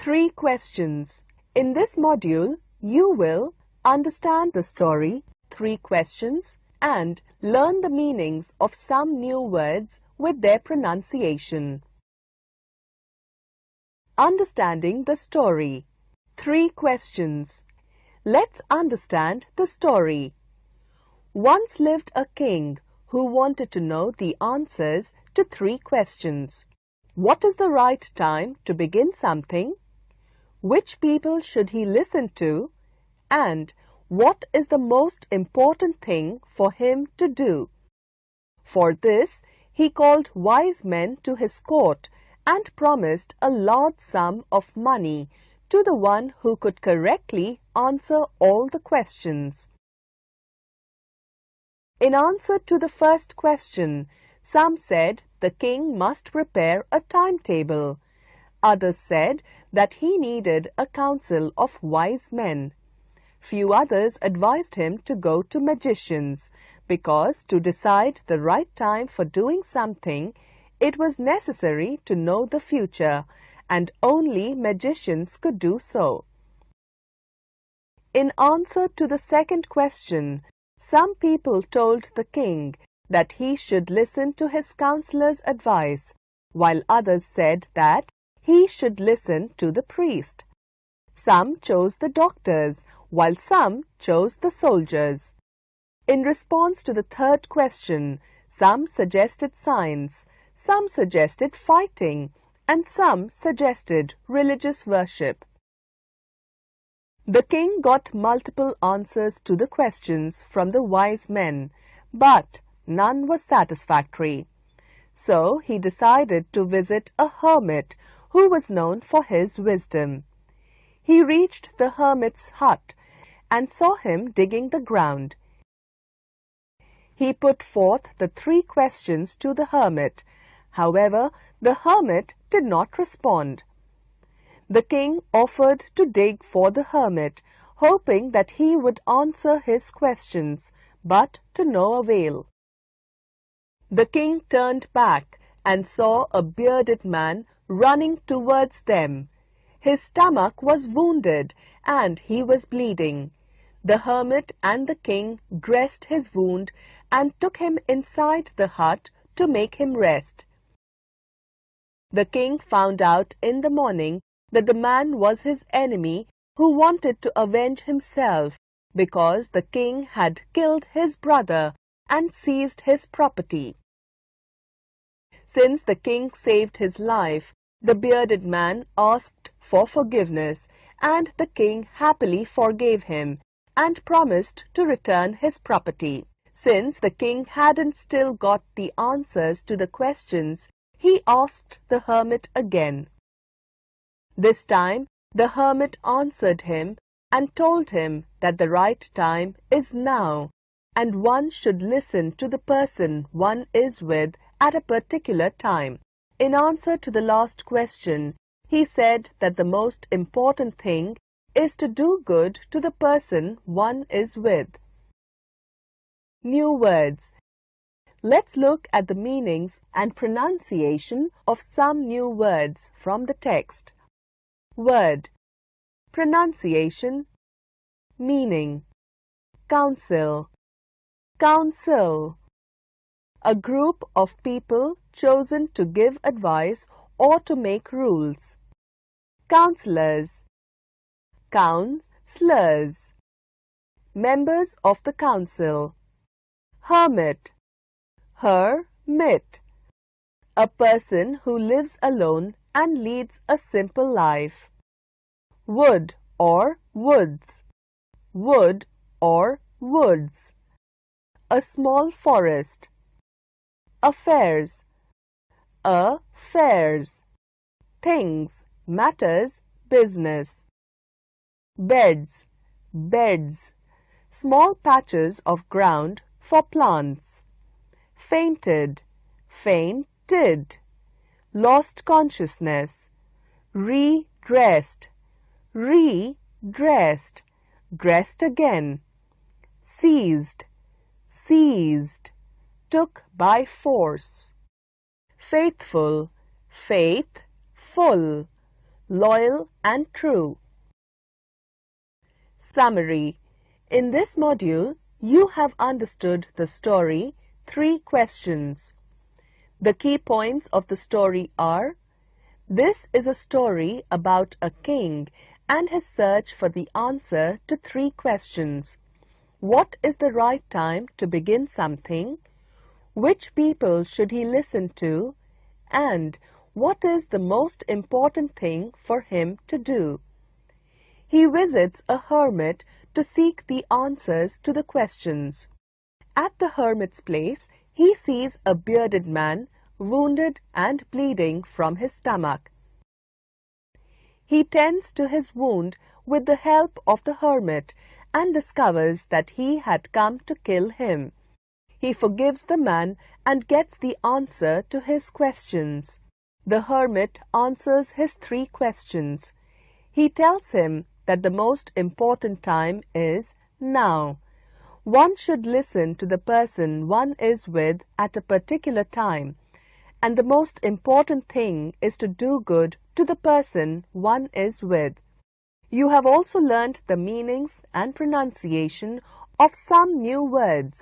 3 questions. In this module, you will understand the story, 3 questions, and learn the meanings of some new words with their pronunciation. Understanding the story. 3 questions. Let's understand the story. Once lived a king who wanted to know the answers to 3 questions. What is the right time to begin something? Which people should he listen to? And what is the most important thing for him to do? For this, he called wise men to his court and promised a large sum of money to the one who could correctly answer all the questions. In answer to the first question, some said the king must prepare a timetable. Others said that he needed a council of wise men. Few others advised him to go to magicians, because to decide the right time for doing something, it was necessary to know the future, and only magicians could do so. In answer to the second question, some people told the king that he should listen to his counselor's advice, while others said that he should listen to the priest. Some chose the doctors, while some chose the soldiers. In response to the third question, some suggested science, some suggested fighting, and some suggested religious worship. The king got multiple answers to the questions from the wise men, but none was satisfactory. So he decided to visit a hermit who was known for his wisdom. He reached the hermit's hut and saw him digging the ground. He put forth the 3 questions to the hermit. However, the hermit did not respond. The king offered to dig for the hermit, hoping that he would answer his questions, but to no avail. The king turned back and saw a bearded man running towards them. His stomach was wounded and he was bleeding. The hermit and the king dressed his wound and took him inside the hut to make him rest. The king found out in the morning that the man was his enemy who wanted to avenge himself because the king had killed his brother and seized his property. Since the king saved his life, the bearded man asked for forgiveness, and the king happily forgave him and promised to return his property. Since the king hadn't still got the answers to the questions, he asked the hermit again. This time, the hermit answered him and told him that the right time is now, and one should listen to the person one is with at a particular time. In answer to the last question, he said that the most important thing is to do good to the person one is with. New words. Let's look at the meanings and pronunciation of some new words from the text. Word. Pronunciation. Meaning. Council. Council. A group of people chosen to give advice or to make rules. Counselors. Counselors. Members of the council. Hermit. Hermit. A person who lives alone and leads a simple life. Wood or woods. Wood or woods. A small forest. Affairs. Affairs. Things, matters, business. Beds. Beds. Small patches of ground for plants. Fainted. Fainted. Lost consciousness. Redressed. Redressed. Dressed again. Seized. Seized. Took by force. Faithful. Faithful. loyal and true. Summary. In this module, you have understood the story, 3 questions. The key points of the story are: this is a story about a king and his search for the answer to 3 questions. What is the right time to begin something? Which people should he listen to? And what is the most important thing for him to do? He visits a hermit to seek the answers to the questions. At the hermit's place, he sees a bearded man, wounded and bleeding from his stomach. He tends to his wound with the help of the hermit and discovers that he had come to kill him. He forgives the man and gets the answer to his questions. The hermit answers his 3 questions. He tells him that the most important time is now. One should listen to the person one is with at a particular time, and the most important thing is to do good to the person one is with. You have also learnt the meanings and pronunciation of some new words.